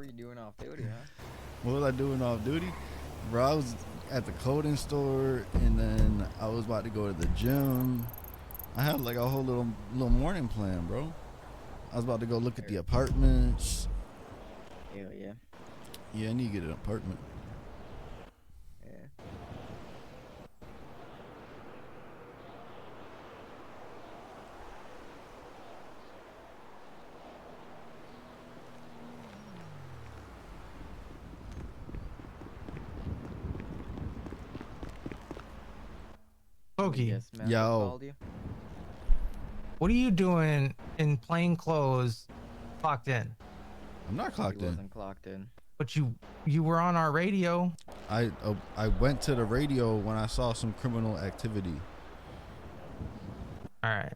What were you doing off duty, huh? What was I doing off duty? Bro, I was at the clothing store, and then I was about to go to the gym. I had like a whole little morning plan, bro. I was about to go look at the apartments. Hell yeah. Yeah, I need to get an apartment. Yeah. Pokey, Yes, man. Yo. Called you? what are you doing in plain clothes, clocked in? I'm not clocked He in. wasn't clocked in. But you were on our radio. I went to the radio when I saw some criminal activity. All right.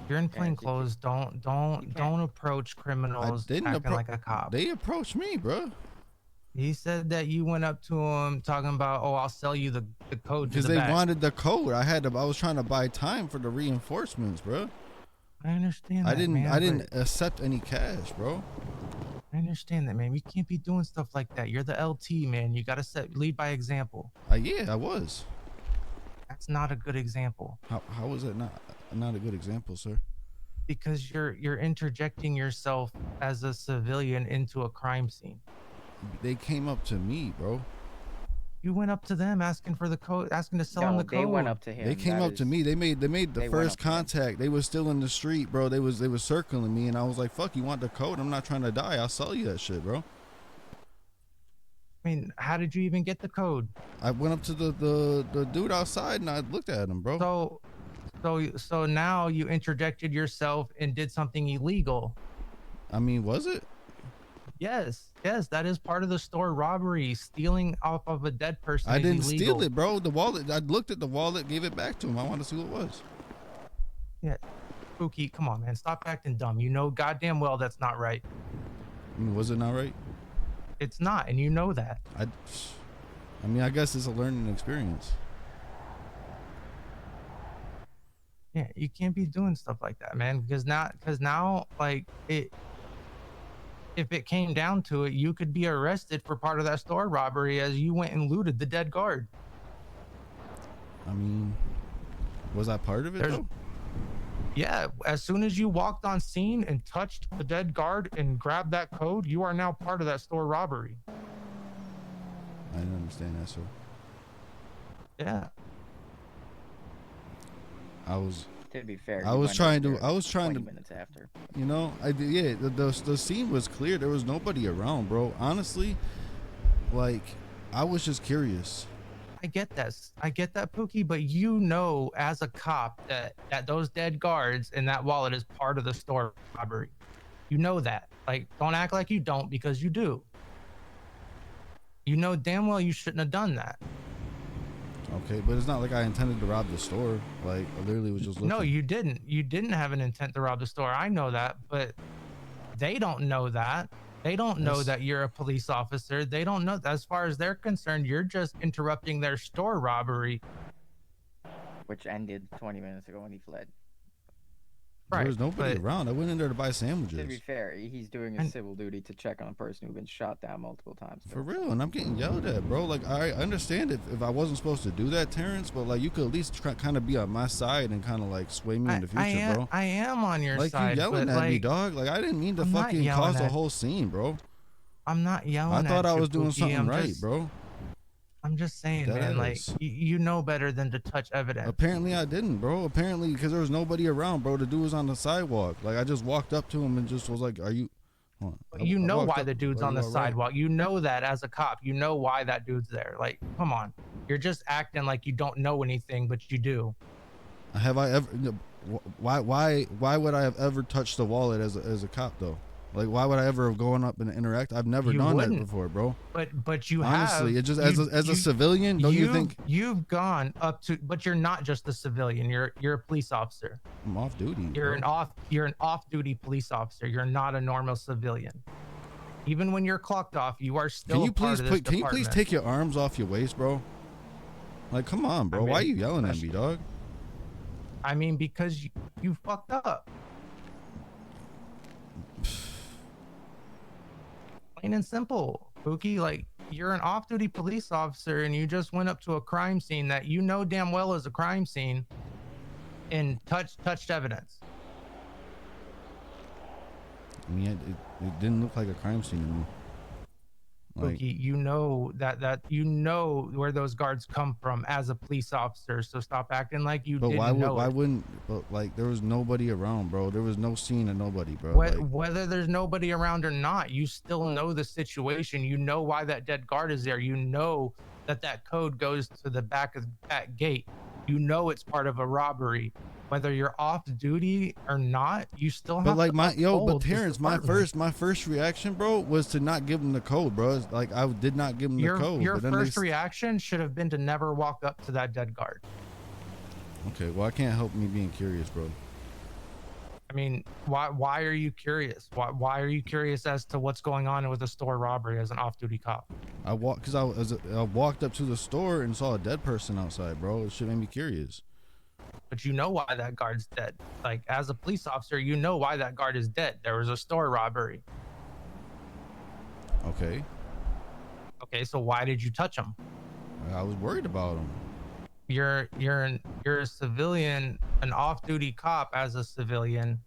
You're in plain Can't you- clothes. Don't approach criminals acting like a cop. They approached me, bro. He said that you went up to him talking about, oh, I'll sell you the code to Because the they back. wanted the code. I was trying to buy time for the reinforcements, bro. I understand that, I didn't man, accept any cash, bro. I understand that, man. You can't be doing stuff like that. You're the LT, man. You gotta lead by example. Yeah, I was. That's not a good example. How was that not a good example, sir? Because you're interjecting yourself as a civilian into a crime scene. They came up to me, bro. You went up to them asking for the code, asking to sell them No, the code. they went up to him. They came up to me. They made the first contact. They was still in the street, bro. They was circling me, and I was like, "Fuck, you want the code? I'm not trying to die. I'll sell you that shit, bro." I mean, how did you even get the code? I went up to the dude outside, and I looked at him, bro. So now you interjected yourself and did something illegal. I mean, was it? Yes, that is part of the store robbery. Stealing off of a dead person. I didn't illegal. steal it, bro. The wallet. I looked at the wallet, gave it back to him. I wanted to see what it was. Yeah, Spooky, come on, man, stop acting dumb. You know goddamn well that's not right. I mean, was it not right? It's not, and you know that. I mean, I guess it's a learning experience. Yeah, you can't be doing stuff like that, man. Because now, like if it came down to it, you could be arrested for part of that store robbery as you went and looted the dead guard. I mean, was I part of it though? Yeah, as soon as you walked on scene and touched the dead guard and grabbed that code, you are now part of that store robbery. I didn't understand that, sir. Yeah. To be fair, I was trying to 20 minutes after. You know, the scene was clear. There was nobody around, bro. Honestly, like, I was just curious. I get that, Pookie, but you know as a cop that those dead guards and that wallet is part of the store robbery. You know that. Like, don't act like you don't, because you do. You know damn well you shouldn't have done that. Okay, but it's not like I intended to rob the store. Like, I literally was just looking. No, you didn't. You didn't have an intent to rob the store. I know that, but they don't know that. They don't know that you're a police officer. They don't know. As far as they're concerned, you're just interrupting their store robbery. Which ended 20 minutes ago when he fled. Right, there was nobody around. I went in there to buy To sandwiches. be fair, he's doing his civil duty to check on a person who's been shot down multiple times. For real, and I'm getting yelled at, bro. Like, I understand if I wasn't supposed to do that, Terrence, but like, you could at least kind of be on my side and kind of like sway me in the future, bro. I am on your side. Like, you yelling at me, dog. Like, I didn't mean to fucking cause a whole scene, bro. I'm not yelling at you. I thought I was doing something right, bro. I'm just saying, man, like, you know better than to touch evidence. Apparently I didn't, bro. Apparently, because there was nobody around, bro. The dude was on the sidewalk. Like, I just walked up to him and just was like, are you... You know why the dude's on the sidewalk. You know that as a cop. You know why that dude's there. Like, come on. You're just acting like you don't know anything, but you do. Have I ever... Why would I have ever touched the wallet as a cop, though? Like, why would I ever have gone up and interact? I've never done that before, bro. But you honestly, have. it just as a civilian, don't you think you've gone up to? But you're not just a civilian. You're a police officer. I'm off duty. You're an off-duty police officer. You're not a normal civilian. Even when you're clocked off, you are still. Can you please take your arms off your waist, bro? Like, come on, bro. Why are you yelling at me, dog? I mean, because you fucked up. Plain and simple, Pookie. Like, you're an off-duty police officer and you just went up to a crime scene that you know damn well is a crime scene and touched evidence. I mean, it didn't look like a crime scene to me. Like, Pookie, you know that you know where those guards come from as a police officer, so stop acting like you but didn't know why it. wouldn't? But like, there was nobody around, bro. There was no scene of nobody, bro. What, Like, whether there's nobody around or not, you still know the situation. You know why that dead guard is there. You know that code goes to the back of that gate. You know it's part of a robbery. Whether you're off duty or not, you still have but like to but uphold this Terrence, my department. first reaction, bro, was to not give him the code, bro. It's like, I did not give him the code. Your but then first reaction should have been to never walk up to that dead guard. Okay, well, I can't help me being curious, bro. I mean, why are you curious? Why are you curious as to what's going on with a store robbery as an off-duty cop? I walked up to the store and saw a dead person outside, bro. It should make me curious. But you know why that guard's dead. Like, as a police officer, you know why that guard is dead. There was a store robbery. Okay. Okay, so why did you touch him? I was worried about him. You're a civilian, an off-duty cop. As a civilian,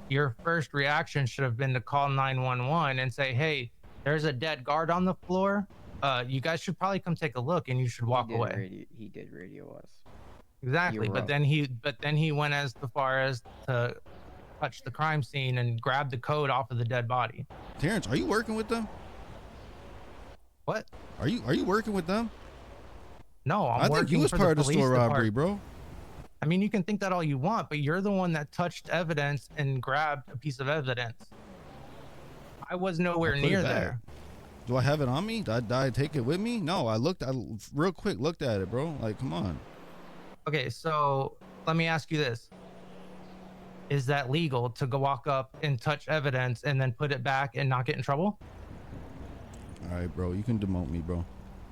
your first reaction should have been to call 911 and say, hey, there's a dead guard on the floor. You guys should probably come take a look, and you should walk away. He did radio us. Exactly, but then he went as far as to touch the crime scene and grab the code off of the dead body. Terrence, are you working with them? What? Are you working with them? No, I think you was part of the store robbery, bro. I mean, you can think that all you want, but you're the one that touched evidence and grabbed a piece of evidence. I was nowhere near there. Do I have it on me? Did I take it with me? No, I real quick looked at it, bro. Like, come on. Okay, so let me ask you this. Is that legal to go walk up and touch evidence and then put it back and not get in trouble? All right, bro. You can demote me, bro.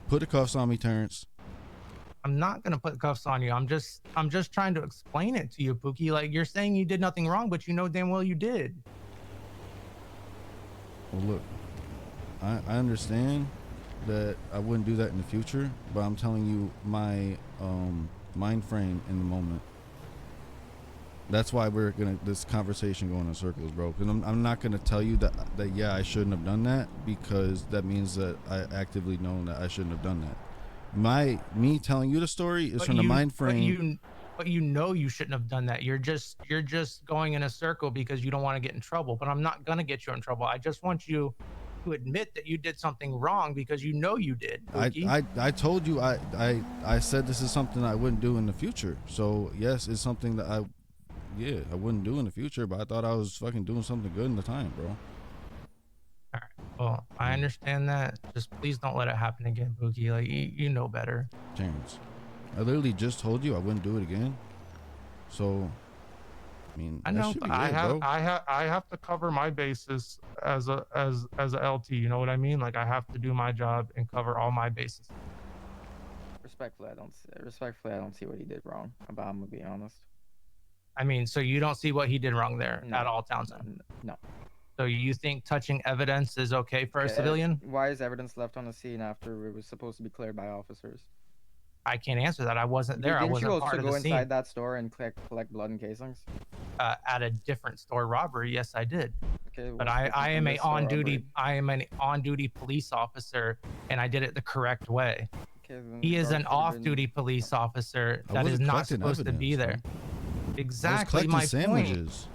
Put the cuffs on me, Terrence. I'm not gonna put cuffs on you. I'm just trying to explain it to you, Pookie. Like, you're saying you did nothing wrong, but you know damn well you did. Well, look, I understand that I wouldn't do that in the future, but I'm telling you my mind frame in the moment. That's why we're gonna this conversation going in circles, bro. Because I'm not gonna tell you that yeah, I shouldn't have done that, because that means that I actively know that I shouldn't have done that. Me telling you the story is from the mind frame. But you know you shouldn't have done that. You're just going in a circle because you don't want to get in trouble. But I'm not gonna get you in trouble. I just want you to admit that you did something wrong, because you know you did. I told you I said this is something I wouldn't do in the future. So yes, it's something that I wouldn't do in the future, but I thought I was fucking doing something good in the time, bro. All right. Well, I understand that. Just please don't let it happen again, Boogie. Like, you know better. Terrence, I literally just told you I wouldn't do it again. So, I mean, I know, but I have to cover my bases as a LT. You know what I mean? Like, I have to do my job and cover all my bases. Respectfully, I don't see what he did wrong. I'm gonna be honest. I mean, so you don't see what he did wrong there at all, Townsend? No. So you think touching evidence is okay for a civilian? Why is evidence left on the scene after it was supposed to be cleared by officers? I can't answer that. I wasn't there. I wasn't part of the scene. Didn't you also go inside that store and collect blood and casings? At a different store robbery, yes, I did. Okay, but I am an on-duty police officer, and I did it the correct way. Okay, he is an off-duty police officer that is not supposed to be there. Exactly my point.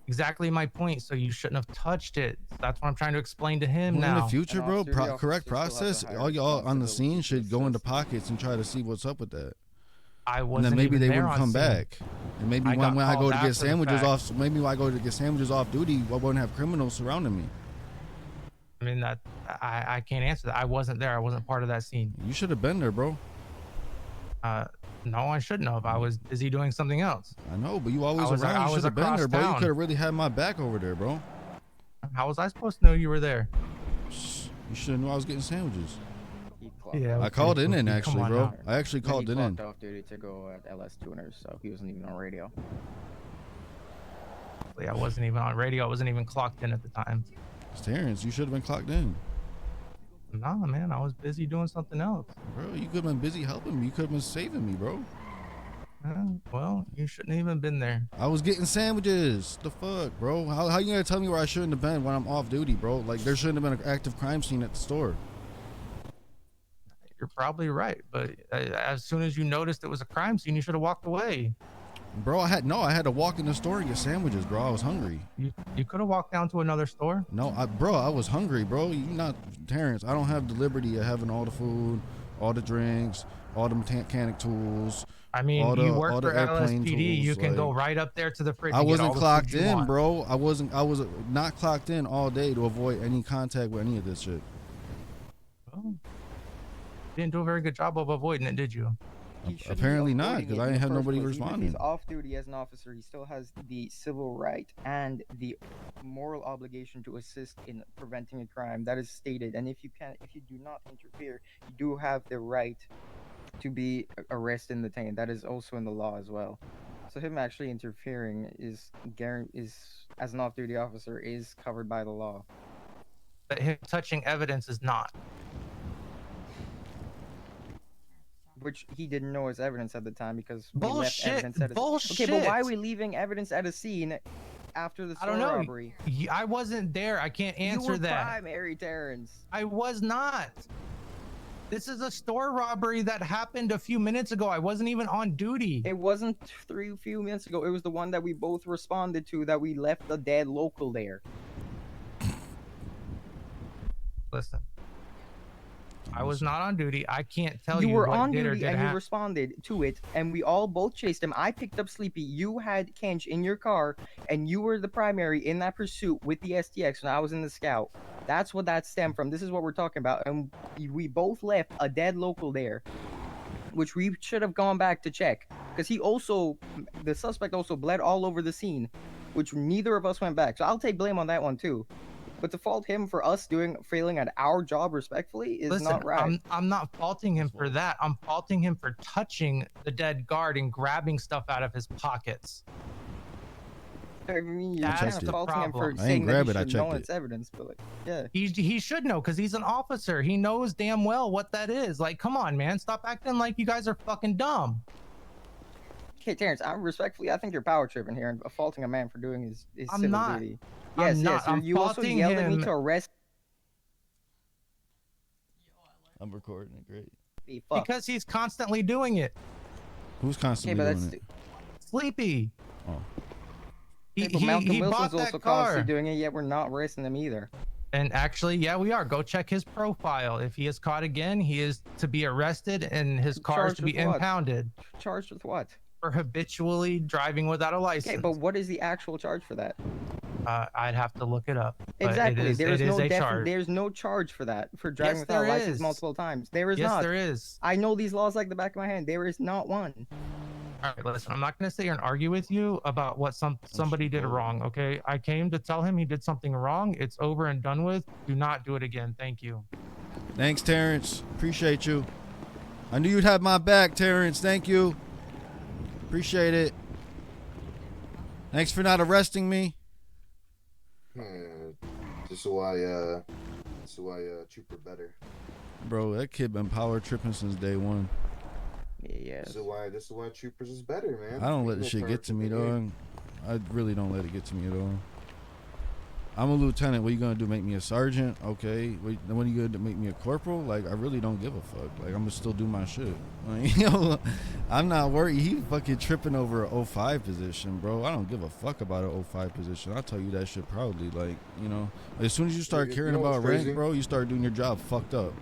Exactly my point. So you shouldn't have touched it. That's what I'm trying to explain to him now. In the future, bro, correct process. All y'all on the scene should go into pockets and try to see what's up with that. I wasn't. And then maybe even they there wouldn't come back. And maybe when I go to get sandwiches off, off duty, I wouldn't have criminals surrounding me. I mean, that I can't answer that. I wasn't there. I wasn't part of that scene. You should have been there, bro. No, I shouldn't have. I was busy doing something else. I know, but you always around. You should have been there, bro. You could have really had my back over there, bro. How was I supposed to know you were there? You should have known I was getting sandwiches. Yeah, I called it in actually, bro. Now. I actually called it in. Off duty to go at LS tuners, so he wasn't even on radio. I wasn't even on radio. I wasn't even clocked in at the time. Terrence, you should have been clocked in. Nah, man, I was busy doing something else. Bro, you could have been busy helping me. You could have been saving me, bro. Well, you shouldn't even been there. I was getting sandwiches. The fuck, bro? How you gonna tell me where I shouldn't have been when I'm off duty, bro? Like, there shouldn't have been an active crime scene at the store. You're probably right, but as soon as you noticed it was a crime scene, you should have walked away. Bro, I had to walk in the store and get sandwiches, bro. I was hungry. You could have walked down to another store. No, bro, I was hungry, bro. You not Terrence. I don't have the liberty of having all the food, all the drinks, all the mechanic tools. I mean, all you the, work all for the airplane LSPD. tools, You can go like, right up there to the fridge. I and get wasn't all the clocked food you in, want. bro. I was not clocked in all day to avoid any contact with any of this shit. Well, you didn't do a very good job of avoiding it, did you? He shouldn't be Apparently not, avoiding because it I in ain't the had first nobody place. Even if responding. he's off duty as an officer, he still has the civil right and the moral obligation to assist in preventing a crime. That is stated. And if you do not interfere, you do have the right to be arrested and detained. That is also in the law as well. So him actually interfering is as an off-duty officer is covered by the law. But him touching evidence is not. Which he didn't know as evidence at the time because we left Bullshit. evidence at a Bullshit. Okay, but why are we leaving evidence at a scene after the I store don't know. robbery? I wasn't there. I can't answer You were that. primary, Terrence. I was not. This is a store robbery that happened a few minutes ago. I wasn't even on duty. It wasn't few minutes ago. It was the one that we both responded to that we left the dead local there. Listen, I was not on duty. I can't tell you. You were what on did or duty didn't and you happen. responded to it, and we all both chased him. I picked up Sleepy. You had Kench in your car, and you were the primary in that pursuit with the STX, and I was in the Scout. That's what that stemmed from. This is what we're talking about, and we both left a dead local there, which we should have gone back to check, because the suspect also bled all over the scene, which neither of us went back. So I'll take blame on that one too. But to fault him for us failing at our job respectfully is Listen, not right. I'm not faulting him for that. I'm faulting him for touching the dead guard and grabbing stuff out of his pockets. I mean, you're That's kind of the faulting him for problem. I saying ain't that grab he it, I should know checked it's evidence, but like, yeah. He should know because he's an officer. He knows damn well what that is. Like, come on, man. Stop acting like you guys are fucking dumb. Okay, Terrence, I think you're power tripping here and faulting a man for doing his I'm civil not. duty. I'm Yes, not. yes. I'm You also faulting yelled at me him. to arrest I'm recording it. Great. me. Fuck. Because he's constantly doing it. Who's Okay, constantly but doing that's it? Sleepy. Oh. okay, but Malcolm He Wilson's bought also that car. constantly doing it, yet we're not arresting him either. And actually, yeah, we are. Go check his profile. If he is caught again, he is to be arrested and his car is Charged to be with what? impounded Charged with what? for habitually driving without a license. Okay, but what is the actual charge for that? I'd have to look it up. But Exactly. It is a charge. There's no charge for that, for driving Yes, without a there license is. multiple times. There is Yes, not. there is. I know these laws like the back of my hand. There is not one. All right, listen, I'm not going to sit here and argue with you about what somebody did wrong, okay? I came to tell him he did something wrong. It's over and done with. Do not do it again. Thank you. Thanks, Terrence. Appreciate you. I knew you'd have my back, Terrence. Thank you. Appreciate it. Thanks for not arresting me. This is why Trooper better. Bro, that kid been power tripping since day one. Yes. This is why Troopers is better, man. I don't let Ain't the no shit power get to me, tripping here. dog. I really don't let it get to me at all. I'm a lieutenant. What you gonna do? Make me a sergeant? Okay. Wait, then what are you gonna do? Make me a corporal? Like, I really don't give a fuck. Like, I'm gonna still do my shit. Like, yo, I'm not worried. He fucking tripping over a 05 position, bro. I don't give a fuck about a 05 position. I'll tell you that shit proudly. Like, you know, as soon as you start You caring know what's about rank, crazy? bro, you start doing your job fucked up.